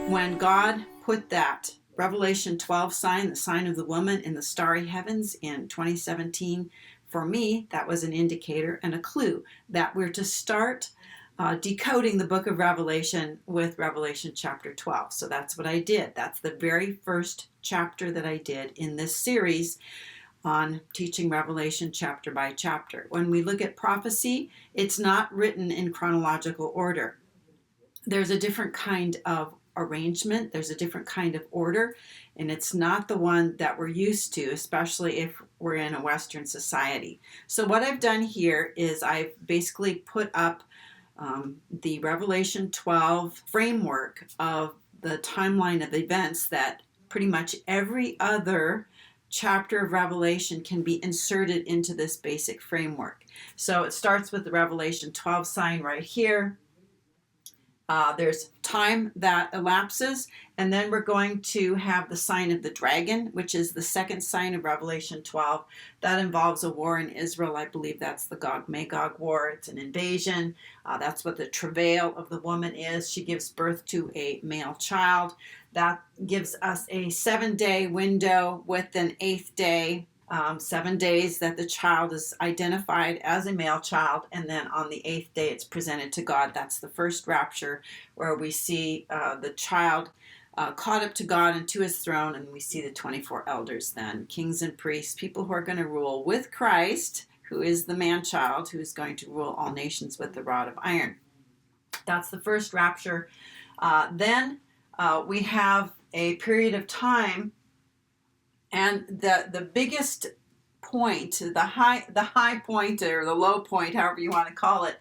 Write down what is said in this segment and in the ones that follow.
When God put that Revelation 12 sign, the sign of the woman in the starry heavens in 2017, for me, that was an indicator and a clue that we're to start decoding the book of Revelation with Revelation chapter 12. So that's what I did. That's the very first chapter that I did in this series on teaching Revelation chapter by chapter. When we look at prophecy, it's not written in chronological order. There's a different kind of arrangement, there's a different kind of order, and it's not the one that we're used to, especially if we're in a Western society. So what I've done here is I've basically put up the Revelation 12 framework of the timeline of events that pretty much every other chapter of Revelation can be inserted into this basic framework. So it starts with the Revelation 12 sign right here. There's time that elapses, and then we're going to have the sign of the dragon, which is the second sign of Revelation 12. That involves a war in Israel. I believe that's the Gog-Magog war. It's an invasion. That's what the travail of the woman is. She gives birth to a male child. That gives us a 7-day window with an 8th day. 7 days that the child is identified as a male child, and then on the 8th day it's presented to God. That's the first rapture, where we see the child caught up to God and to his throne, and we see the 24 elders then, kings and priests, people who are going to rule with Christ, who is the man-child, who is going to rule all nations with the rod of iron. That's the first rapture. Then we have a period of time. And the biggest point, the high point or the low point, however you want to call it,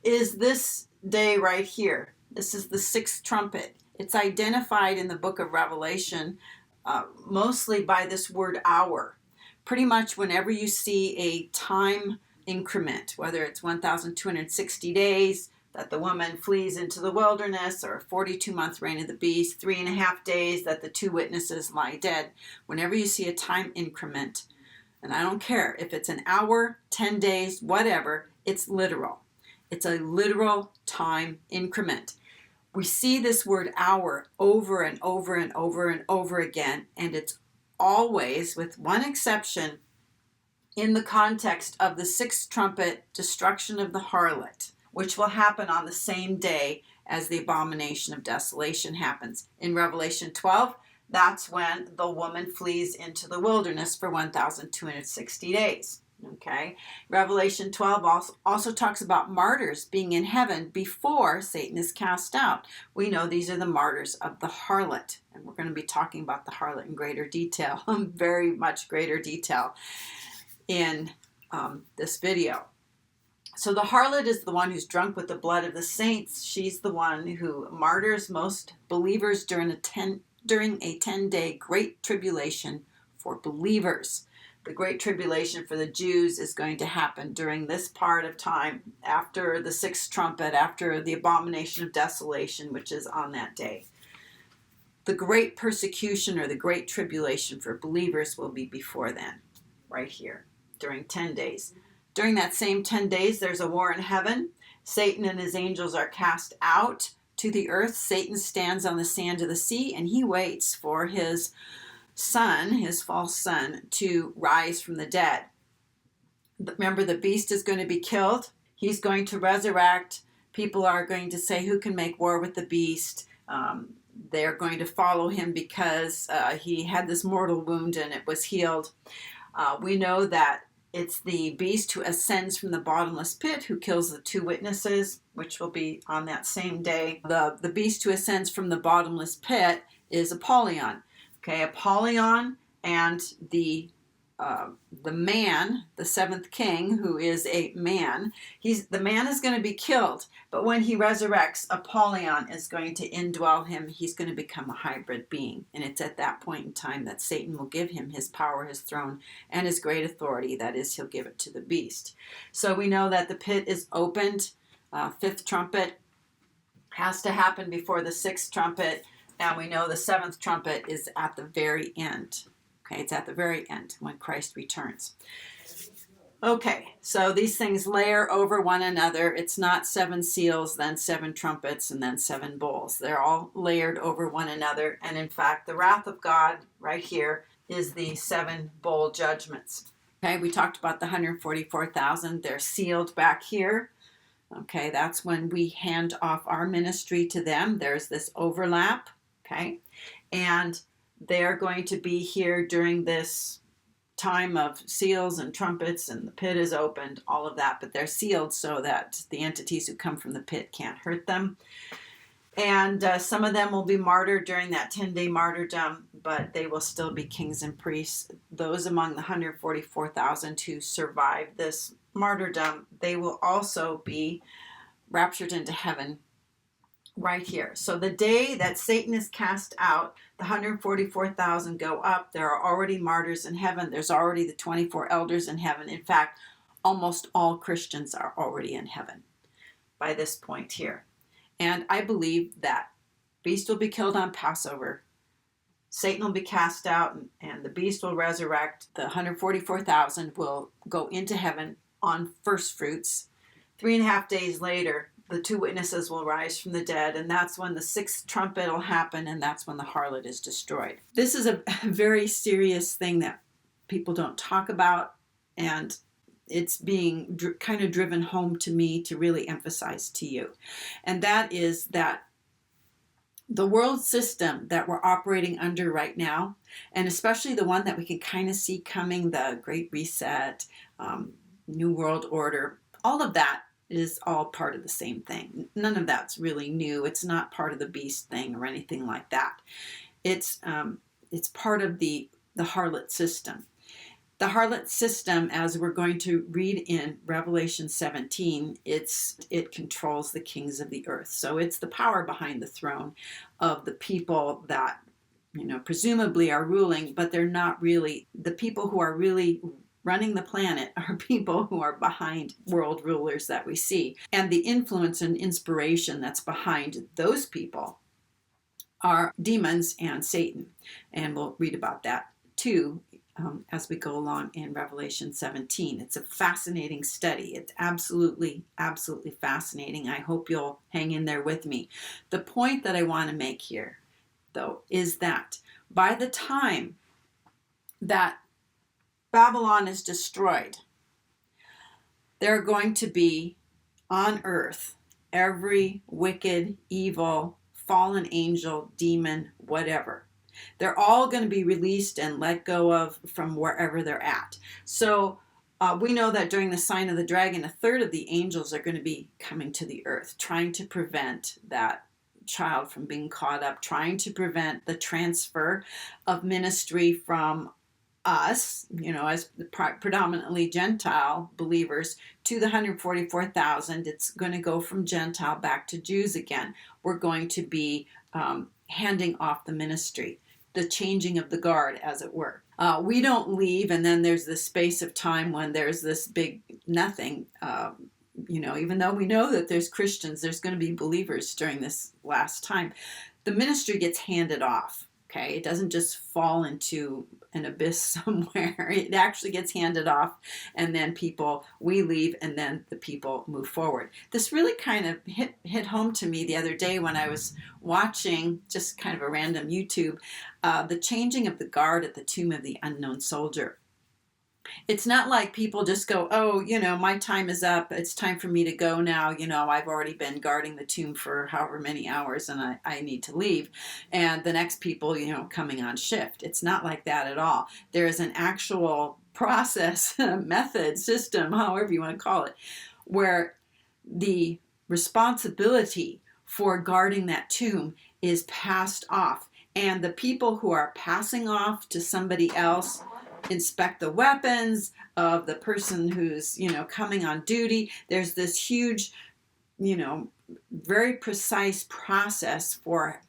is this day right here. This is the 6th trumpet. It's identified in the book of Revelation mostly by this word hour. Pretty much whenever you see a time increment, whether it's 1,260 days, that the woman flees into the wilderness, or a 42-month reign of the beast, 3.5 days that the 2 witnesses lie dead. Whenever you see a time increment, and I don't care if it's an hour, 10 days, whatever, it's literal. It's a literal time increment. We see this word hour over and over and over and over again, and it's always, with one exception, in the context of the 6th trumpet, destruction of the harlot, which will happen on the same day as the abomination of desolation happens. In Revelation 12, that's when the woman flees into the wilderness for 1,260 days. Okay? Revelation 12 also talks about martyrs being in heaven before Satan is cast out. We know these are the martyrs of the harlot, and we're going to be talking about the harlot in greater detail, very much greater detail in this video. So the harlot is the one who's drunk with the blood of the saints. She's the one who martyrs most believers during a 10-day great tribulation for believers. The great tribulation for the Jews is going to happen during this part of time after the 6th trumpet, after the abomination of desolation, which is on that day. The great persecution or the great tribulation for believers will be before then, right here, during 10 days. During that same 10 days, there's a war in heaven. Satan and his angels are cast out to the earth. Satan stands on the sand of the sea, and he waits for his son, his false son, to rise from the dead. Remember, the beast is going to be killed. He's going to resurrect. People are going to say, who can make war with the beast? They're going to follow him because he had this mortal wound and it was healed. We know that it's the beast who ascends from the bottomless pit who kills the 2 witnesses, which will be on that same day. The beast who ascends from the bottomless pit is Apollyon. Okay, Apollyon and the man, the 7th king, who is a man, the man is going to be killed, but when he resurrects, Apollyon is going to indwell him. He's going to become a hybrid being, and it's at that point in time that Satan will give him his power, his throne, and his great authority. That is, he'll give it to the beast. So we know that the pit is opened. 5th trumpet has to happen before the 6th trumpet, and we know the 7th trumpet is at the very end. Okay, it's at the very end when Christ returns. Okay, so these things layer over one another. It's not 7 seals, then 7 trumpets, and then 7 bowls. They're all layered over one another. And in fact, the wrath of God right here is the 7 bowl judgments. Okay, we talked about the 144,000. They're sealed back here. Okay, that's when we hand off our ministry to them. There's this overlap. Okay, and they're going to be here during this time of seals and trumpets, and the pit is opened, all of that, but they're sealed so that the entities who come from the pit can't hurt them. And some of them will be martyred during that 10-day martyrdom, but they will still be kings and priests. Those among the 144,000 who survive this martyrdom, they will also be raptured into heaven right here. So the day that Satan is cast out, the 144,000 go up. There are already martyrs in heaven. There's already the 24 elders in heaven. In fact, almost all Christians are already in heaven by this point here. And I believe that beast will be killed on Passover. Satan will be cast out, and the beast will resurrect. The 144,000 will go into heaven on first fruits. 3.5 days later, the 2 witnesses will rise from the dead, and that's when the 6th trumpet will happen, and that's when the harlot is destroyed. This is a very serious thing that people don't talk about, and it's being kind of driven home to me to really emphasize to you. And that is that the world system that we're operating under right now, and especially the one that we can kind of see coming, the Great Reset, New World Order, all of that is all part of the same thing. None of that's really new. It's not part of the beast thing or anything like that. It's part of the harlot system. The harlot system, as we're going to read in Revelation 17, it controls the kings of the earth. So it's the power behind the throne of the people that, presumably are ruling, but they're not really. The people who are really running the planet are people who are behind world rulers that we see. And the influence and inspiration that's behind those people are demons and Satan. And we'll read about that too as we go along in Revelation 17. It's a fascinating study. It's absolutely, absolutely fascinating. I hope you'll hang in there with me. The point that I want to make here, though, is that by the time that Babylon is destroyed, there are going to be on earth every wicked, evil, fallen angel, demon, whatever. They're all going to be released and let go of from wherever they're at. So we know that during the sign of the dragon, 1/3 of the angels are going to be coming to the earth, trying to prevent that child from being caught up, trying to prevent the transfer of ministry from us, as predominantly Gentile believers, to the 144,000. It's going to go from Gentile back to Jews again. We're going to be handing off the ministry, the changing of the guard, as it were. We don't leave, and then there's this space of time when there's this big nothing. Even though we know that there's Christians, there's going to be believers during this last time. The ministry gets handed off. Okay, it doesn't just fall into an abyss somewhere. It actually gets handed off, and then we leave, and then the people move forward. This really kind of hit home to me the other day when I was watching just kind of a random YouTube, the changing of the guard at the tomb of the unknown soldier. It's not like people just go, oh, my time is up. It's time for me to go now. I've already been guarding the tomb for however many hours, and I need to leave. And the next people, coming on shift. It's not like that at all. There is an actual process, method, system, however you want to call it, where the responsibility for guarding that tomb is passed off. And the people who are passing off to somebody else inspect the weapons of the person who's, coming on duty. There's this huge, very precise process for,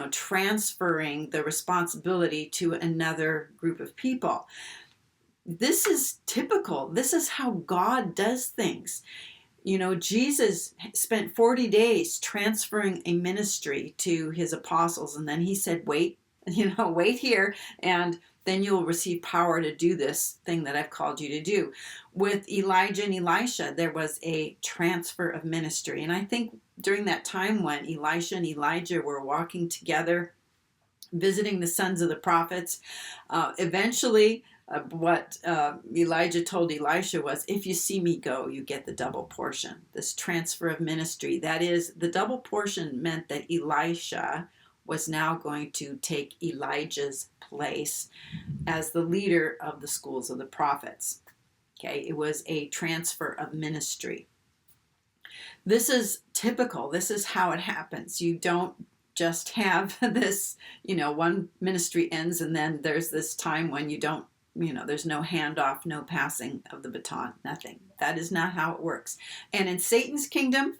transferring the responsibility to another group of people. This is typical. This is how God does things. Jesus spent 40 days transferring a ministry to his apostles, and then he said, wait here, and then you will receive power to do this thing that I've called you to do. With Elijah and Elisha, there was a transfer of ministry. And I think during that time when Elisha and Elijah were walking together, visiting the sons of the prophets, eventually what Elijah told Elisha was, if you see me go, you get the double portion. This transfer of ministry. That is, the double portion meant that Elisha was now going to take Elijah's place as the leader of the schools of the prophets. Okay, it was a transfer of ministry. This is typical. This is how it happens. You don't just have this, one ministry ends and then there's this time when you don't, there's no handoff, no passing of the baton, nothing. That is not how it works. And in Satan's kingdom,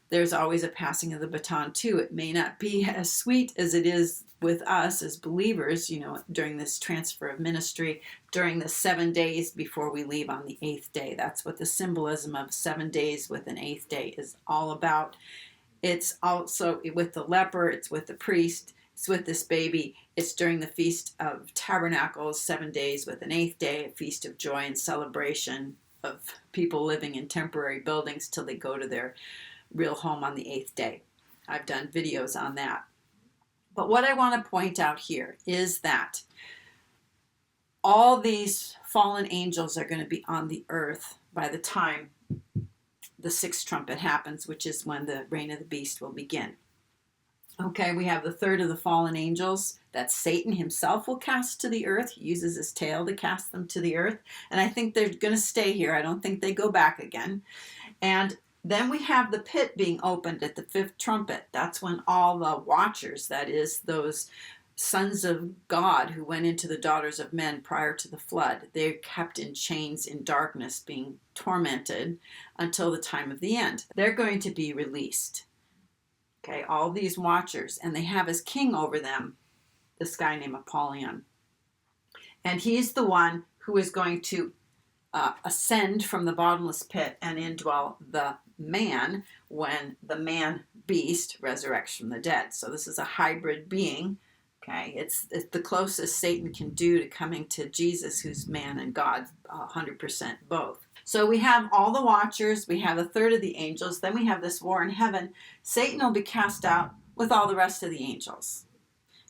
there's always a passing of the baton too. It may not be as sweet as it is with us as believers, during this transfer of ministry, during the 7 days before we leave on the 8th day. That's what the symbolism of 7 days with an 8th day is all about. It's also with the leper, it's with the priest, it's with this baby. It's during the Feast of Tabernacles, 7 days with an 8th day, a feast of joy and celebration of people living in temporary buildings till they go to their real home on the 8th day. I've done videos on that. But what I want to point out here is that all these fallen angels are going to be on the earth by the time the 6th trumpet happens, which is when the reign of the beast will begin. Okay, we have the third of the fallen angels that Satan himself will cast to the earth. He uses his tail to cast them to the earth. And I think they're going to stay here. I don't think they go back again. And then we have the pit being opened at the 5th trumpet. That's when all the watchers, that is, those sons of God who went into the daughters of men prior to the flood, they're kept in chains in darkness, being tormented until the time of the end. They're going to be released. Okay, all these watchers, and they have as king over them this guy named Apollyon. And he's the one who is going to ascend from the bottomless pit and indwell the man when the man beast resurrects from the dead. So this is a hybrid being. Okay, it's the closest Satan can do to coming to Jesus, who's man and God, 100% both. So we have all the watchers, we have a third of the angels, then we have this war in heaven. Satan will be cast out with all the rest of the angels.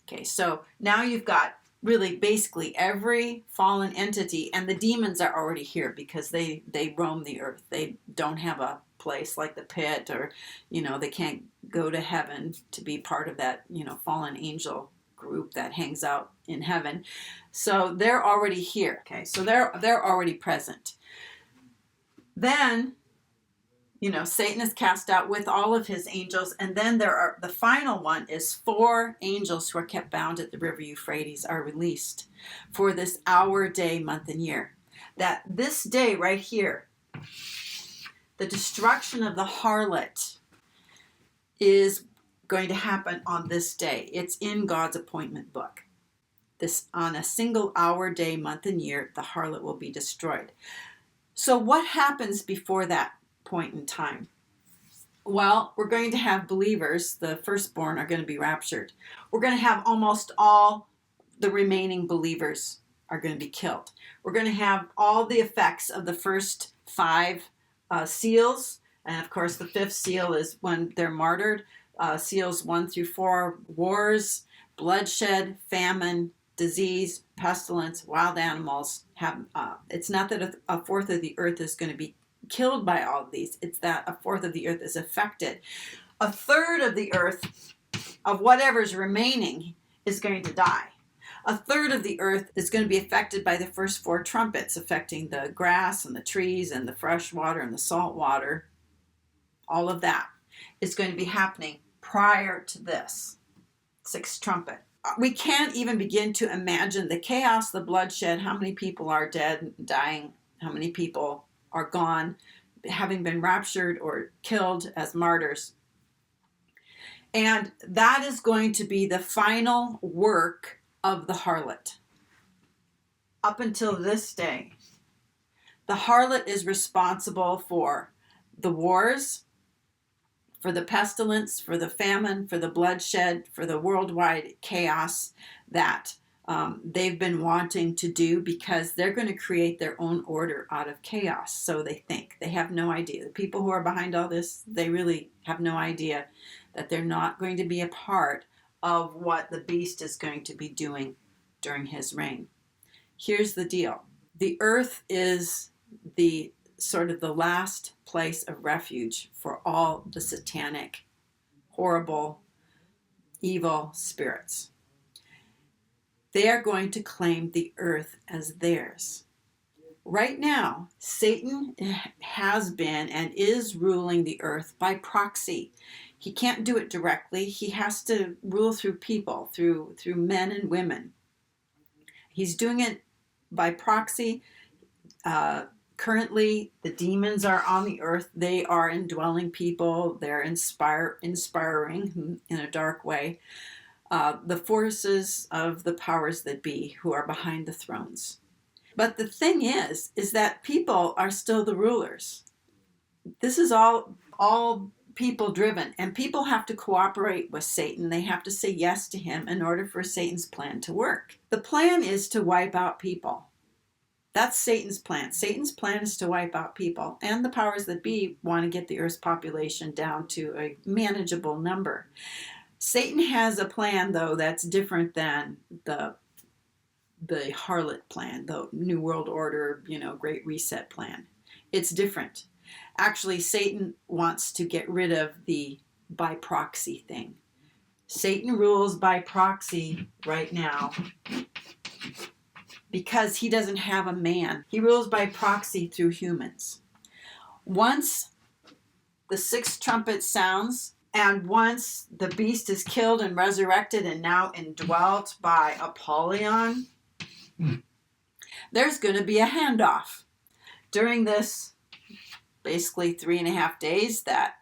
Okay, so now you've got really basically every fallen entity, and the demons are already here because they roam the earth. They don't have a place like the pit, or they can't go to heaven to be part of that fallen angel group that hangs out in heaven. So they're already here. Okay, so they're already present. Then Satan is cast out with all of his angels, and then the final one is 4 angels who are kept bound at the river Euphrates are released for this hour, day, month, and year. That this day right here, the destruction of the harlot is going to happen on this day. It's in God's appointment book. This, on a single hour, day, month, and year, the harlot will be destroyed. So what happens before that point in time? Well, we're going to have believers, the firstborn are going to be raptured. We're going to have almost all the remaining believers are going to be killed. We're going to have all the effects of the first 5 seals. And of course, the 5th seal is when they're martyred. Seals 1 through 4, wars, bloodshed, famine, disease, pestilence, wild animals. It's not that a fourth of the earth is going to be killed by all of these. It's that a fourth of the earth is affected. A third of the earth, of whatever's remaining, is going to die. A third of the earth is going to be affected by the first 4 trumpets, affecting the grass and the trees and the fresh water and the salt water. All of that is going to be happening prior to this 6th trumpet. We can't even begin to imagine the chaos, the bloodshed, how many people are dead, dying, how many people are gone, having been raptured or killed as martyrs. And that is going to be the final work of the harlot. Up until this day, the harlot is responsible for the wars, for the pestilence, for the famine, for the bloodshed, for the worldwide chaos that they've been wanting to do, because they're going to create their own order out of chaos. So they think. They have no idea. The people who are behind all this, they really have no idea that they're not going to be a part of what the beast is going to be doing during his reign. Here's the deal. The earth is the sort of the last place of refuge for all the satanic, horrible, evil spirits. They are going to claim the earth as theirs. Right now, Satan has been and is ruling the earth by proxy. He can't do it directly. He has to rule through people, through men and women. He's doing it by proxy. Currently, the demons are on the earth. They are indwelling people. They're inspiring in a dark way the forces of the powers that be who are behind the thrones. But the thing is that people are still the rulers. This is all people driven, and people have to cooperate with Satan. They have to say yes to him in order for Satan's plan to work. The plan is to wipe out people. That's Satan's plan. Satan's plan is to wipe out people, and the powers that be want to get the earth's population down to a manageable number. Satan has a plan, though, that's different than the harlot plan, the New World Order, Great Reset plan. It's different. Actually, Satan wants to get rid of the by proxy thing. Satan rules by proxy right now because he doesn't have a man. He rules by proxy through humans. Once the sixth trumpet sounds, and once the beast is killed and resurrected and now indwelt by Apollyon, there's going to be a handoff. During this basically 3.5 days that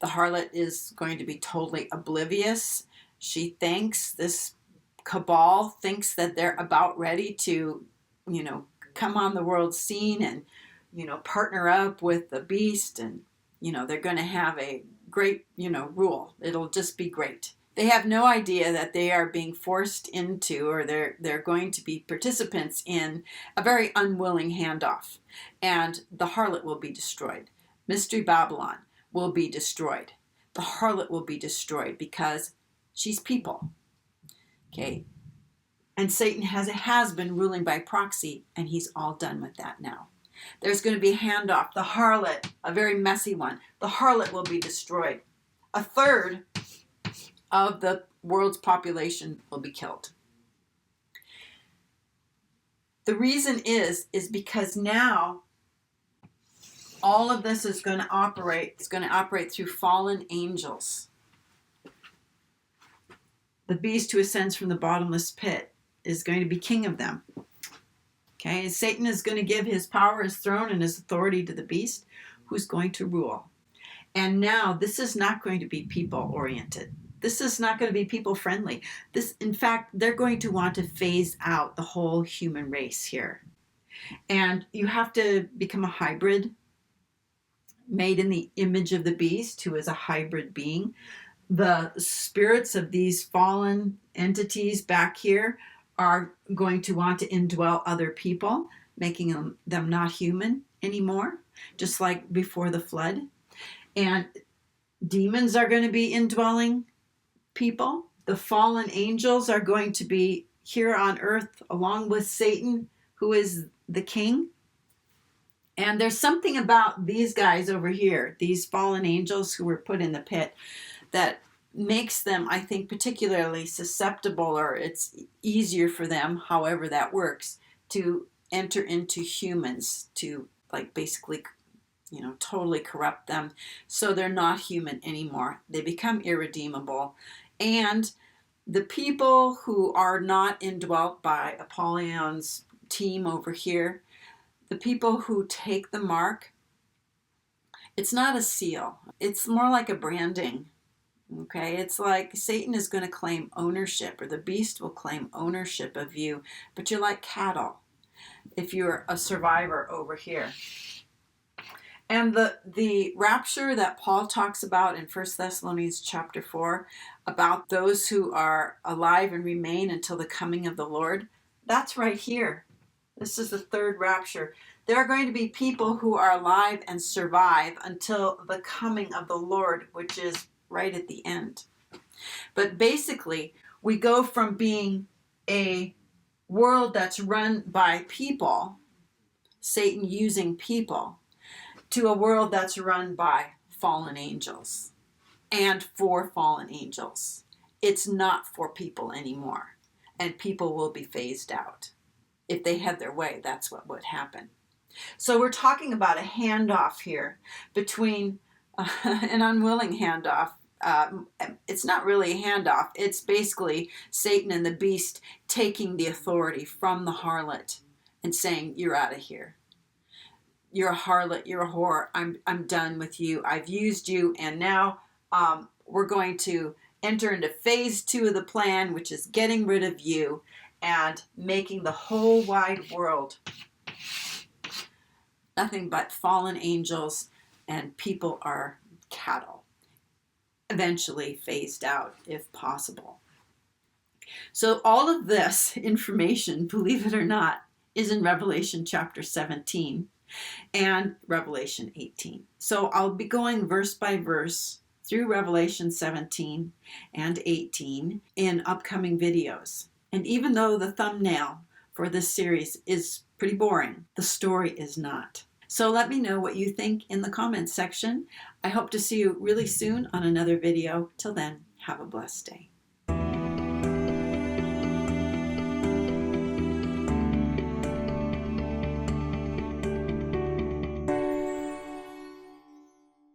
the harlot is going to be totally oblivious. She thinks, this cabal thinks that they're about ready to, come on the world scene and, partner up with the beast, and, they're going to have a great, rule. It'll just be great. They have no idea that they are being forced into, or they're going to be participants in a very unwilling handoff. And the harlot will be destroyed. Mystery Babylon will be destroyed. The harlot will be destroyed because she's people. Okay? And Satan has been ruling by proxy, and he's all done with that now. There's going to be a handoff. The harlot, a very messy one. The harlot will be destroyed. 1/3 of the world's population will be killed. The reason is because now all of this is going to operate. It's going to operate through fallen angels. The beast who ascends from the bottomless pit is going to be king of them. Okay, and Satan is going to give his power, his throne, and his authority to the beast, who's going to rule. And now this is not going to be people-oriented. This is not going to be people-friendly. In fact, they're going to want to phase out the whole human race here. And you have to become a hybrid, made in the image of the beast, who is a hybrid being. The spirits of these fallen entities back here are going to want to indwell other people, making them not human anymore, just like before the flood. And demons are going to be indwelling people. The fallen angels are going to be here on earth along with Satan, who is the king. And there's something about these guys over here, these fallen angels who were put in the pit, that makes them, I think, particularly susceptible, or it's easier for them, however that works, to enter into humans, to basically, totally corrupt them. So they're not human anymore. They become irredeemable. And the people who are not indwelt by Apollyon's team over here, the people who take the mark, it's not a seal. It's more like a branding. Okay, it's like Satan is going to claim ownership, or the beast will claim ownership of you, but you're like cattle if you're a survivor over here. And the rapture that Paul talks about in 1 Thessalonians chapter 4, about those who are alive and remain until the coming of the Lord, that's right here. This is the third rapture. There are going to be people who are alive and survive until the coming of the Lord, which is right at the end. But basically, we go from being a world that's run by people, Satan using people, to a world that's run by fallen angels and for fallen angels. It's not for people anymore, and people will be phased out. If they had their way, that's what would happen. So we're talking about a handoff here between an unwilling handoff. It's not really a handoff. It's basically Satan and the beast taking the authority from the harlot and saying, you're out of here. You're a harlot. You're a whore. I'm done with you. I've used you. And now we're going to enter into phase 2 of the plan, which is getting rid of you and making the whole wide world nothing but fallen angels, and people are cattle, eventually phased out if possible. So all of this information, believe it or not, is in Revelation chapter 17 and Revelation 18. So I'll be going verse by verse through Revelation 17 and 18 in upcoming videos. And even though the thumbnail for this series is pretty boring, the story is not. So let me know what you think in the comments section. I hope to see you really soon on another video. Till then, have a blessed day.